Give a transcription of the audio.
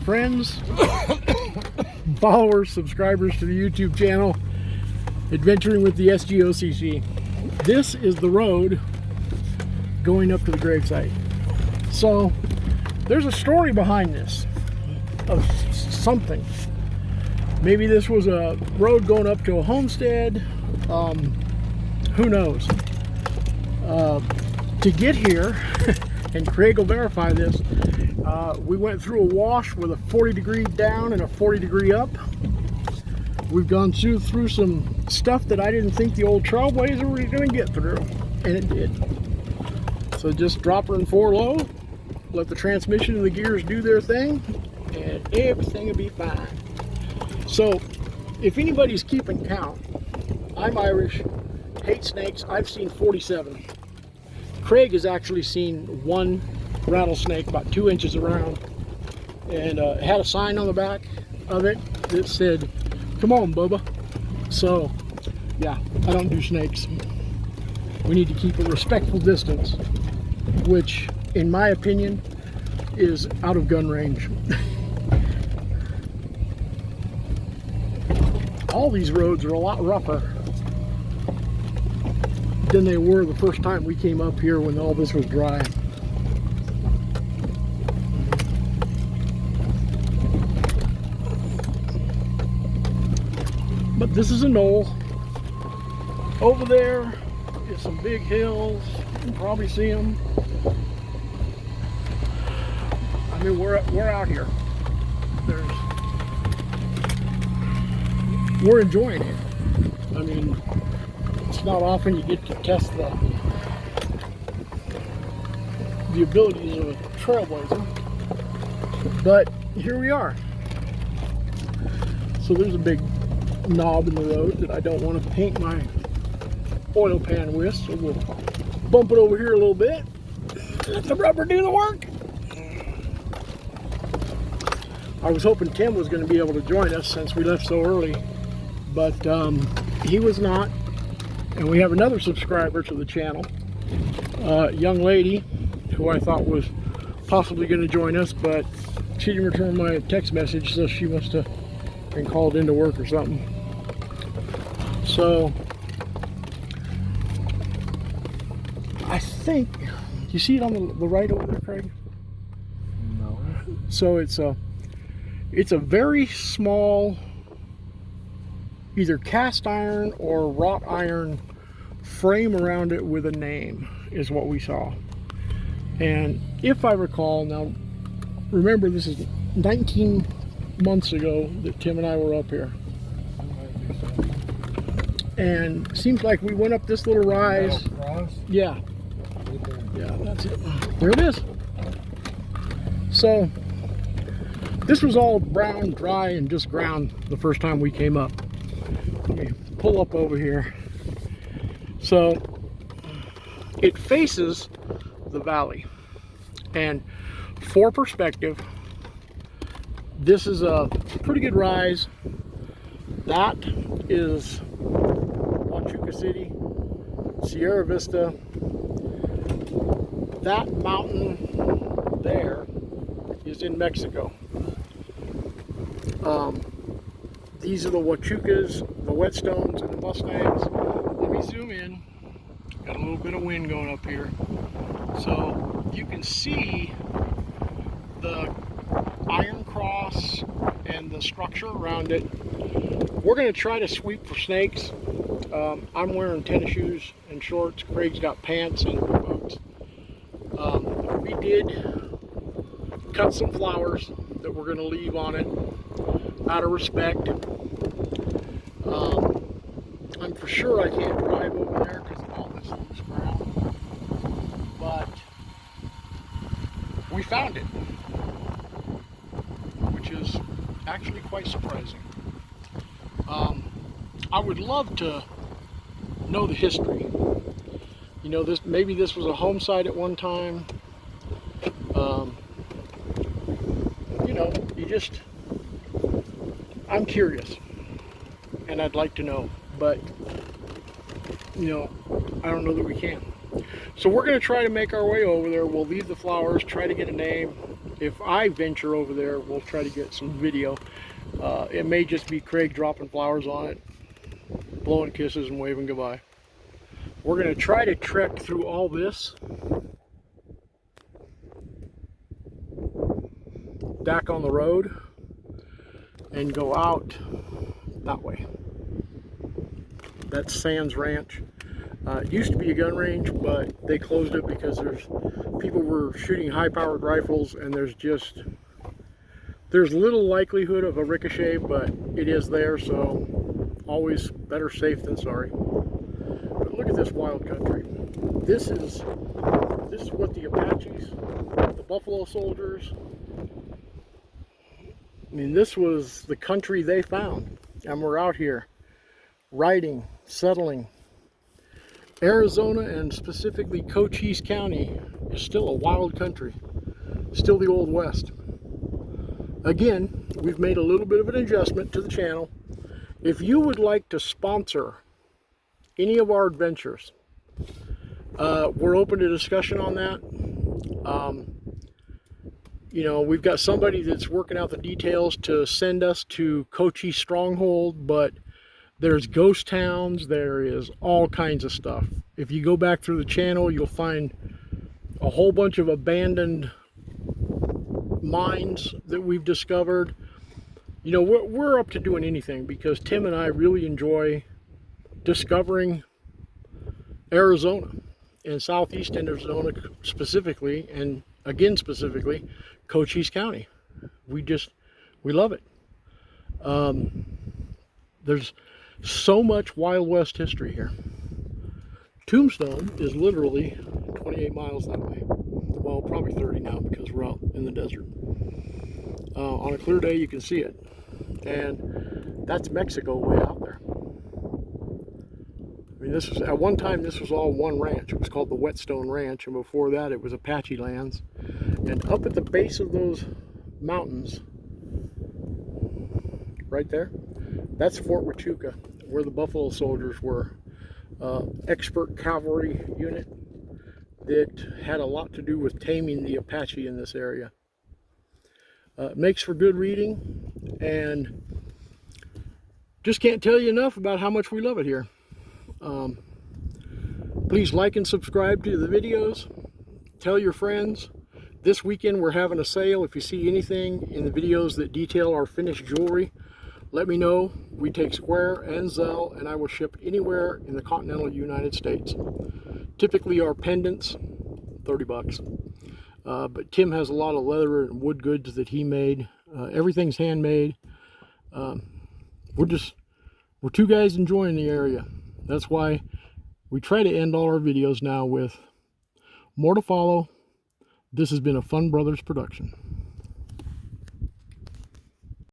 friends, followers, subscribers to the YouTube channel, Adventuring with the S.G.O.C.C. This is the road going up to the gravesite. So there's a story behind this of something. Maybe this was a road going up to a homestead. Who knows? To get here, and Craig will verify this, we went through a wash with a 40-degree down and a 40-degree up. We've gone through some stuff that I didn't think the old Trailblazer were going to get through, and it did. So just drop her in 4 low, let the transmission and the gears do their thing, and everything will be fine. So if anybody's keeping count, I'm Irish, hate snakes. I've seen 47. Craig has actually seen 1 rattlesnake about 2 inches around, and had a sign on the back of it that said, "Come on, Bubba." So yeah, I don't do snakes. We need to keep a respectful distance, which in my opinion is out of gun range. All these roads are a lot rougher than they were the first time we came up here when all this was dry. But this is a knoll. Over there is some big hills. You can probably see them. I mean, we're out here. We're enjoying it. I mean, it's not often you get to test the abilities of a Trailblazer, but here we are. So there's a big knob in the road that I don't want to paint my oil pan with, so we'll bump it over here a little bit, let the rubber do the work. I was hoping Tim was going to be able to join us since we left so early, but he was not. And we have another subscriber to the channel, a young lady who I thought was possibly going to join us, but she didn't return my text message, so she must have been called into work or something. So I think you see it on the right over there, Craig? No. So it's a very small, either cast iron or wrought iron frame around it with a name is what we saw. And if I recall, now remember this is 19 months ago that Tim and I were up here. And it seems like we went up this little rise. Yeah. Yeah, that's it. There it is. So this was all brown, dry, and just ground the first time we came up. Let me pull up over here. So it faces the valley. And for perspective, this is a pretty good rise. That is Huachuca City, Sierra Vista. That mountain there is in Mexico. These are the Huachucas, the Whetstones, and the Mustangs. Let me zoom in. Got a little bit of wind going up here. So you can see the iron cross and the structure around it. We're going to try to sweep for snakes. I'm wearing tennis shoes and shorts. Craig's got pants and boots. We did cut some flowers that we're going to leave on it out of respect. I'm for sure I can't drive over there because of all this loose ground. But we found it, which is actually quite surprising. I would love to know the history. You know, maybe this was a home site at one time. You know, I'm curious, and I'd like to know, but you know, I don't know that we can. So we're going to try to make our way over there. We'll leave the flowers, try to get a name, if I venture over there, we'll try to get some video. It may just be Craig dropping flowers on it, blowing kisses and waving goodbye. We're going to try to trek through all this back on the road and go out that way. That's Sands Ranch. It used to be a gun range, but they closed it because people were shooting high-powered rifles, and there's little likelihood of a ricochet, but it is there, so always better safe than sorry. But look at this wild country. This is what the Apaches, the Buffalo Soldiers, I mean, this was the country they found, and we're out here riding, settling. Arizona, and specifically Cochise County, is still a wild country, still the Old West. Again, we've made a little bit of an adjustment to the channel. If you would like to sponsor any of our adventures, we're open to discussion on that. You know, we've got somebody that's working out the details to send us to Cochise Stronghold, but there's ghost towns, there is all kinds of stuff. If you go back through the channel, you'll find a whole bunch of abandoned mines that we've discovered. You know, we're up to doing anything because Tim and I really enjoy discovering Arizona and southeast Arizona specifically, and again specifically Cochise County. We love it. There's so much Wild West history here. Tombstone is literally 28 miles that way. Well, probably 30 now because we're out in the desert. On a clear day you can see it, and that's Mexico way out there. I mean, this was at one time, this was all one ranch. It was called the Whetstone Ranch, and before that it was Apache lands. And up at the base of those mountains right there, that's Fort Huachuca, where the Buffalo Soldiers were. Expert cavalry unit that had a lot to do with taming the Apache in this area. Makes for good reading, and just can't tell you enough about how much we love it here. Please like and subscribe to the videos. Tell your friends. This weekend we're having a sale. If you see anything in the videos that detail our finished jewelry, let me know. We take Square and Zelle, and I will ship anywhere in the continental United States. Typically our pendants, 30 bucks. But Tim has a lot of leather and wood goods that he made. Everything's handmade. We're two guys enjoying the area. That's why we try to end all our videos now with more to follow. This has been a Fun Brothers production.